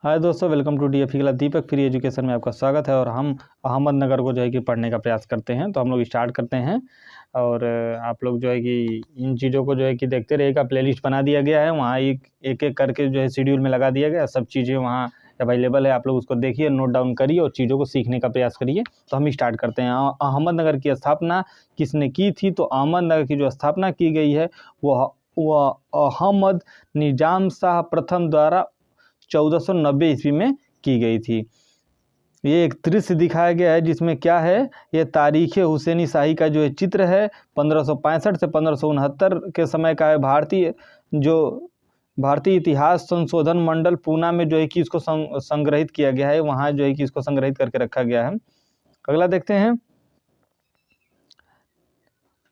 हाय दोस्तों, welcome to DFE class. Deepak free education में आपका स्वागत है। और हम अहमदनगर को जो है कि पढ़ने का प्रयास करते हैं। तो हम लोग स्टार्ट करते हैं और आप लोग जो है कि इन चीज़ों को जो है कि देखते रहिएगा। प्लेलिस्ट बना दिया गया है, वहाँ एक एक करके जो है शेड्यूल में लगा दिया गया। सब चीज़ें वहाँ अवेलेबल है, आप लोग उसको देखिए, नोट डाउन करिए और चीज़ों को सीखने का प्रयास करिए। तो हम स्टार्ट करते हैं। अहमदनगर की स्थापना किसने की थी? तो अहमदनगर की जो स्थापना की गई है वह अहमद निजाम शाह प्रथम द्वारा 1490 ईस्वी में की गई थी। ये एक दृश्य दिखाया गया है जिसमें क्या है, ये तारीख़ हुसैनी शाही का जो है चित्र है। 1565 से 1569 के समय का है। भारतीय इतिहास संशोधन मंडल पूना में जो है कि इसको संग्रहित किया गया है। वहाँ जो है कि इसको संग्रहित करके रखा गया है। अगला देखते हैं,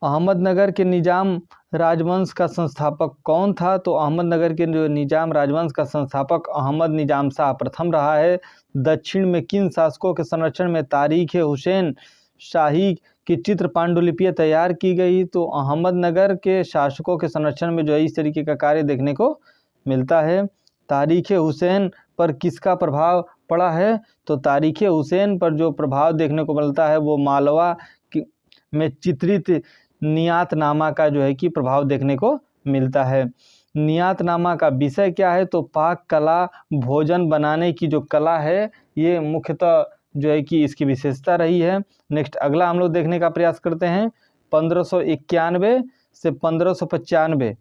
अहमदनगर के निजाम राजवंश का संस्थापक कौन था? तो अहमदनगर के जो निजाम राजवंश का संस्थापक अहमद निजाम शाह प्रथम रहा है। दक्षिण में किन शासकों के संरक्षण में तारीख़ हुसैन शाही की चित्र पांडुलिपियाँ तैयार की गई? तो अहमदनगर के शासकों के संरक्षण में जो है इस तरीके का कार्य देखने को मिलता है। तारीख़ हुसैन पर किसका प्रभाव पड़ा है? तो तारीख़ हुसैन पर जो प्रभाव देखने को मिलता है वो मालवा में चित्रित नियातनामा का जो है कि प्रभाव देखने को मिलता है। नियातनामा का विषय क्या है? तो पाक कला, भोजन बनाने की जो कला है, ये मुख्यतः जो है कि इसकी विशेषता रही है। नेक्स्ट अगला हम लोग देखने का प्रयास करते हैं। 1591 से 1595,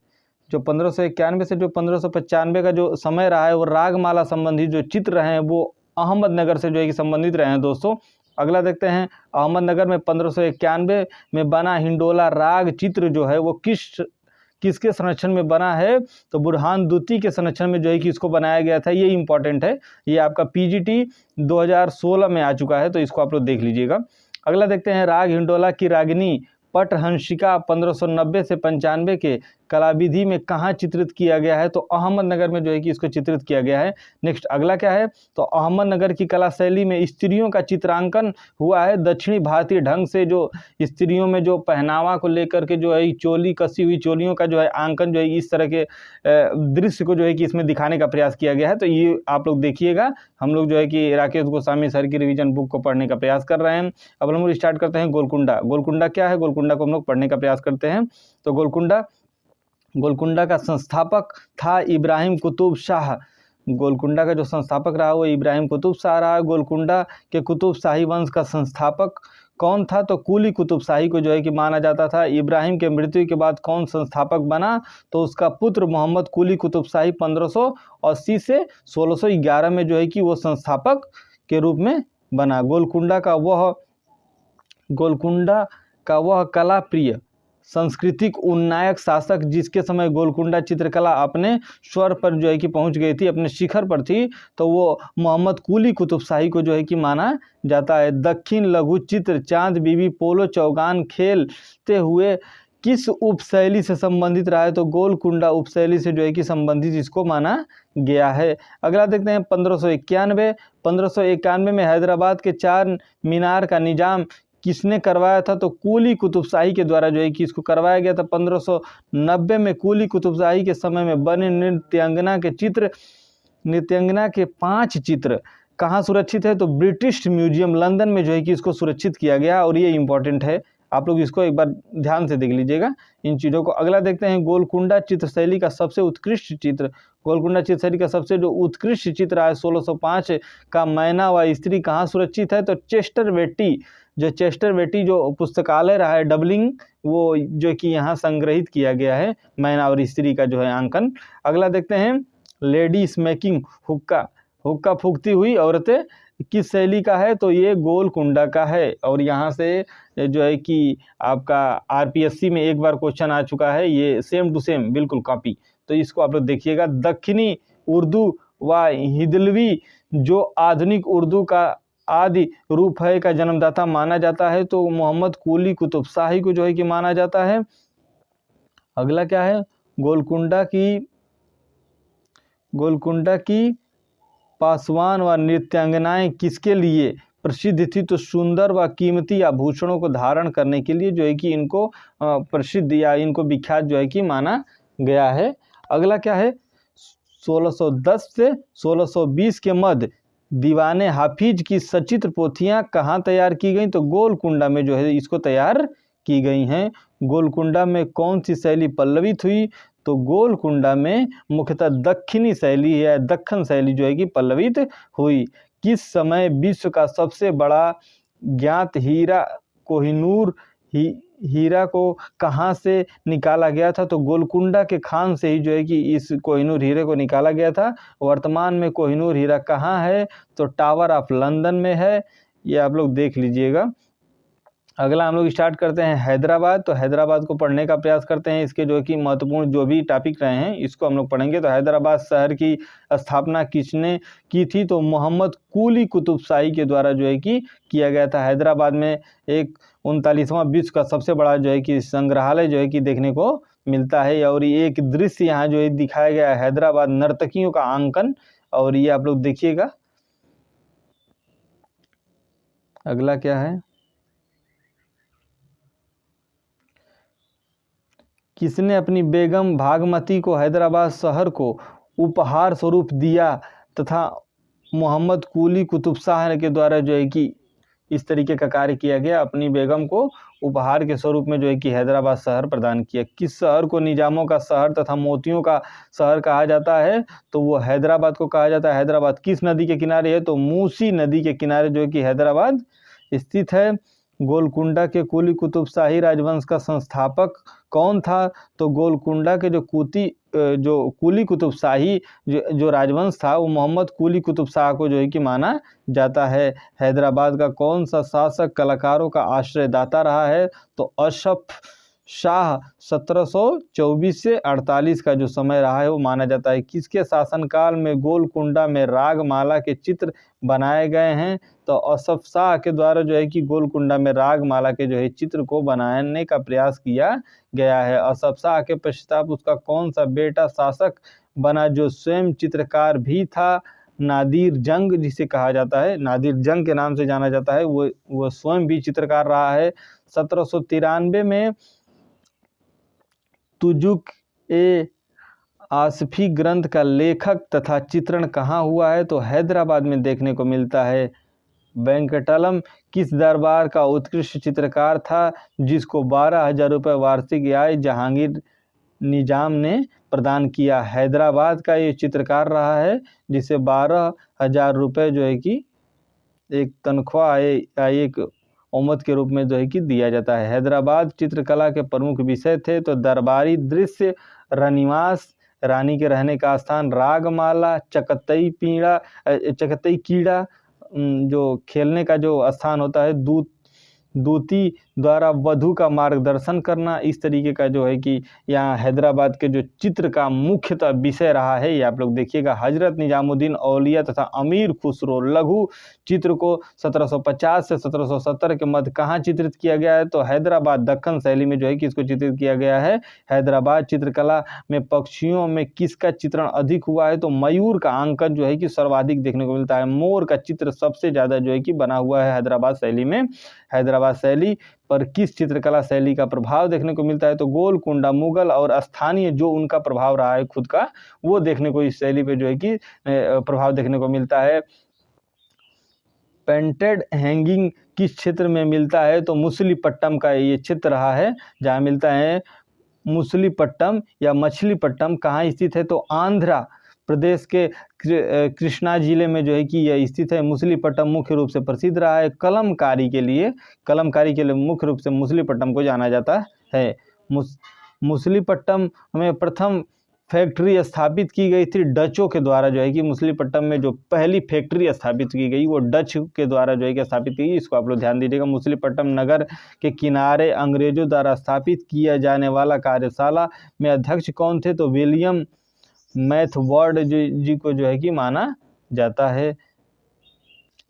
जो 1591 से जो 1595 का जो समय रहा है वो रागमाला संबंधी जो चित्र रहे हैं वो अहमदनगर से जो है कि संबंधित रहे हैं दोस्तों। अगला देखते हैं, अहमदनगर में 1591 में बना हिंडोला राग चित्र जो है वो किसके संरक्षण में बना है? तो बुरहान दूती के संरक्षण में जो है कि इसको बनाया गया था। ये इंपॉर्टेंट है, ये आपका PGT 2016 में आ चुका है, तो इसको आप लोग देख लीजिएगा। अगला देखते हैं, राग हिंडोला की रागिनी पटहंसिका 1590 से 95 के कलाविधि में कहाँ चित्रित किया गया है? तो अहमदनगर में जो है कि इसको चित्रित किया गया है। नेक्स्ट अगला क्या है? तो अहमदनगर की कला शैली में स्त्रियों का चित्रांकन हुआ है। दक्षिणी भारतीय ढंग से जो स्त्रियों में जो पहनावा को लेकर के जो है चोली, कसी हुई चोलियों का जो है आंकन जो है इस तरह के दृश्य को जो है कि इसमें दिखाने का प्रयास किया गया है। तो ये आप लोग देखिएगा। हम लोग जो है कि राकेश गोस्वामी सर की रिवीजन बुक को पढ़ने का प्रयास कर रहे हैं। अब हम लोग स्टार्ट करते हैं गोलकुंडा। गोलकुंडा क्या है? गोलकुंडा को हम लोग पढ़ने का प्रयास करते हैं। तो गोलकुंडा का संस्थापक था इब्राहिम कुतुब शाह। गोलकुंडा का जो संस्थापक रहा वो इब्राहिम कुतुब शाह रहा। गोलकुंडा के कुतुब शाही वंश का संस्थापक कौन था? तो कुली कुतुब शाही को जो है कि माना जाता था। इब्राहिम के मृत्यु के बाद कौन संस्थापक बना? तो उसका पुत्र मोहम्मद कुली कुतुब शाही 1580 से 1611 में जो है कि वो संस्थापक के रूप में बना। गोलकुंडा का वह कला प्रिय सांस्कृतिक उन्नायक शासक जिसके समय गोलकुंडा चित्रकला अपने स्वर पर जो है कि पहुंच गई थी, अपने शिखर पर थी, तो वो मोहम्मद कुली कुतुब शाही को जो है कि माना जाता है। दक्षिण लघु चित्र चांद बीबी पोलो चौगान खेलते हुए किस उपशैली से संबंधित रहा है? तो गोलकुंडा उपशैली से जो है कि संबंधित इसको माना गया है। अगला देखते हैं 1591 में हैदराबाद के चार मीनार का निजाम किसने करवाया था? तो कुली कुतुब शाही के द्वारा जो है कि इसको करवाया गया था। 1590 में कुली कुतुब शाही के समय में बने नृत्यांगना के 5 चित्र कहाँ सुरक्षित है? तो ब्रिटिश म्यूजियम लंदन में जो है कि इसको सुरक्षित किया गया। और ये इंपॉर्टेंट है, आप लोग इसको एक बार ध्यान से देख लीजिएगा इन चीज़ों को। अगला देखते हैं, गोलकुंडा चित्रशैली का सबसे उत्कृष्ट चित्र। गोलकुंडा चित्रशैली का सबसे जो उत्कृष्ट चित्र है 1605 का मैना व स्त्री कहाँ सुरक्षित है? तो चेस्टर वेटी जो पुस्तकालय रहा है डबलिंग, वो जो कि यहाँ संग्रहित किया गया है मैना और स्त्री का जो है आंकन। अगला देखते हैं, लेडी स्मोकिंग हुक्का फूकती हुई औरतें किस शैली का है? तो ये गोलकुंडा का है। और यहाँ से जो है कि आपका RPSC में एक बार क्वेश्चन आ चुका है, ये सेम टू सेम बिल्कुल कॉपी। तो इसको आप लोग देखिएगा। दक्षिणी उर्दू व हिंदलवी जो आधुनिक उर्दू का आदि रूप है का जन्मदाता माना जाता है, तो मोहम्मद कुली कुतुब शाही को जो है कि माना जाता है। अगला क्या है, गोलकुंडा की पासवान व नृत्यांगनाएं किसके लिए प्रसिद्ध थी? तो सुंदर व कीमती आभूषणों को धारण करने के लिए जो है कि इनको प्रसिद्ध या इनको विख्यात जो है कि माना गया है। अगला क्या है, 1610 से 1620 के मध्य दीवाने हाफिज की सचित्र पोथियां कहाँ तैयार की गई? तो गोलकुंडा में जो है इसको तैयार की गई हैं। गोलकुंडा में कौन सी शैली पल्लवित हुई? तो गोलकुंडा में मुख्यतः दक्षिणी शैली या दक्खन शैली जो है कि पल्लवित हुई। किस समय विश्व का सबसे बड़ा ज्ञात हीरा कोहिनूर हीरा को कहाँ से निकाला गया था? तो गोलकुंडा के खान से ही जो है कि इस कोहिनूर हीरे को निकाला गया था। वर्तमान में कोहिनूर हीरा कहाँ है? तो टावर ऑफ लंदन में है। ये आप लोग देख लीजिएगा। अगला हम लोग स्टार्ट करते हैं हैदराबाद। तो हैदराबाद को पढ़ने का प्रयास करते हैं। इसके जो कि महत्वपूर्ण जो भी टॉपिक रहे हैं इसको हम लोग पढ़ेंगे। तो हैदराबाद शहर की स्थापना किसने की थी? तो मोहम्मद कुली कुतुब शाही के द्वारा जो है कि किया गया था। हैदराबाद में एक 39वां विश्व का सबसे बड़ा जो है कि संग्रहालय जो है कि देखने को मिलता है। और ये एक दृश्य यहाँ जो है दिखाया गया है हैदराबाद नर्तकियों का अंकन, और ये आप लोग देखिएगा। अगला क्या है? किसने अपनी बेगम भागमती को हैदराबाद शहर को उपहार स्वरूप दिया तथा मोहम्मद कुली कुतुब शाह के द्वारा जो है कि इस तरीके का कार्य किया गया, अपनी बेगम को उपहार के स्वरूप में जो है कि हैदराबाद शहर प्रदान किया। किस शहर को निजामों का शहर तथा मोतियों का शहर कहा जाता है? तो वो हैदराबाद को कहा जाता है। हैदराबाद किस नदी के किनारे है? तो मूसी नदी के किनारे जो है कि हैदराबाद स्थित है। गोलकुंडा के कुली कुतुब शाही राजवंश का संस्थापक कौन था? तो गोलकुंडा के जो कुली कुतुब शाही जो राजवंश था वो मोहम्मद कुली कुतुब शाह को जो है कि माना जाता है। हैदराबाद का कौन सा शासक कलाकारों का आश्रयदाता रहा है? तो अशफ शाह 1724 से 48 का जो समय रहा है वो माना जाता है। किसके शासनकाल में गोलकुंडा में रागमाला के चित्र बनाए गए हैं? तो असफ शाह के द्वारा जो है कि गोलकुंडा में रागमाला के जो है चित्र को बनाने का प्रयास किया गया है। असफ शाह के पश्चात उसका कौन सा बेटा शासक बना जो स्वयं चित्रकार भी था? नादिर जंग जिसे कहा जाता है, नादिर जंग के नाम से जाना जाता है, वो स्वयं भी चित्रकार रहा है। 1793 में तुजुक ए आसफी ग्रंथ का लेखक तथा चित्रण कहाँ हुआ है? तो हैदराबाद में देखने को मिलता है। वेंकटलम किस दरबार का उत्कृष्ट चित्रकार था जिसको 12,000 रुपये वार्षिक आय जहांगीर निजाम ने प्रदान किया? हैदराबाद का ये चित्रकार रहा है जिसे 12,000 रुपये जो है कि एक तनख्वाह एक ओमद के रूप में जो है कि दिया जाता है। हैदराबाद चित्रकला के प्रमुख विषय थे तो दरबारी दृश्य, रनिवास, रानी के रहने का स्थान, रागमाला, चकतई कीड़ा जो खेलने का जो स्थान होता है, दूती द्वारा वधु का मार्गदर्शन करना, इस तरीके का जो है कि यहाँ हैदराबाद के जो चित्र का मुख्यतः विषय रहा है ये आप लोग देखिएगा। हजरत निजामुद्दीन औलिया तथा अमीर खुसरो लघु चित्र को 1750 से 1770 के मध्य कहाँ चित्रित किया गया है? तो हैदराबाद दक्कन शैली में जो है कि इसको चित्रित किया गया है। हैदराबाद चित्रकला में पक्षियों में किसका चित्रण अधिक हुआ है? तो मयूर का अंकन जो है कि सर्वाधिक देखने को मिलता है। मोर का चित्र सबसे ज़्यादा जो है कि बना हुआ है हैदराबाद शैली में। हैदराबाद शैली पर किस चित्रकला शैली का प्रभाव देखने को मिलता है? तो गोलकुंडा, मुगल और स्थानीय जो उनका प्रभाव रहा है खुद का, वो देखने को इस शैली पे जो है कि प्रभाव देखने को मिलता है। पेंटेड हैंगिंग किस क्षेत्र में मिलता है? तो मुसलीपट्टम का ये क्षेत्र रहा है जहाँ मिलता है। मुसलीपट्टम या मछलीपट्टम कहाँ स्थित है? तो आंध्र प्रदेश के कृष्णा जिले में जो है कि यह स्थित है। मुसलीपट्टम मुख्य रूप से प्रसिद्ध रहा है कलमकारी के लिए मुख्य रूप से मुसलीपट्टम को जाना जाता है। मुसलीपट्टम में प्रथम फैक्ट्री स्थापित की गई थी डचों के द्वारा जो है कि मुसलीपट्टम में जो पहली फैक्ट्री स्थापित की गई वो डच के द्वारा जो है कि स्थापित की गई। इसको आप लोग ध्यान दीजिएगा। मुसलीपट्टम नगर के किनारे अंग्रेजों द्वारा स्थापित किया जाने वाला कार्यशाला में अध्यक्ष कौन थे? तो विलियम मैथवर्ड जी को जो है कि माना जाता है।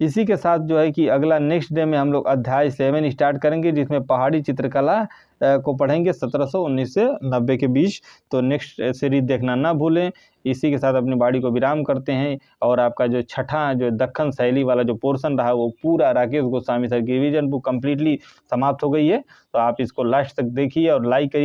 इसी के साथ जो है कि अगला नेक्स्ट डे में हम लोग अध्याय 7 स्टार्ट करेंगे जिसमें पहाड़ी चित्रकला को पढ़ेंगे 1719 से 90 के बीच। तो नेक्स्ट सीरीज देखना ना भूलें। इसी के साथ अपनी बाड़ी को विराम करते हैं और आपका जो छठा जो दक्कन शैली वाला जो पोर्शन रहा वो पूरा राकेश गोस्वामी सर की रिवीजन बुक कम्प्लीटली समाप्त हो गई है। तो आप इसको लास्ट तक देखिए और लाइक करिए।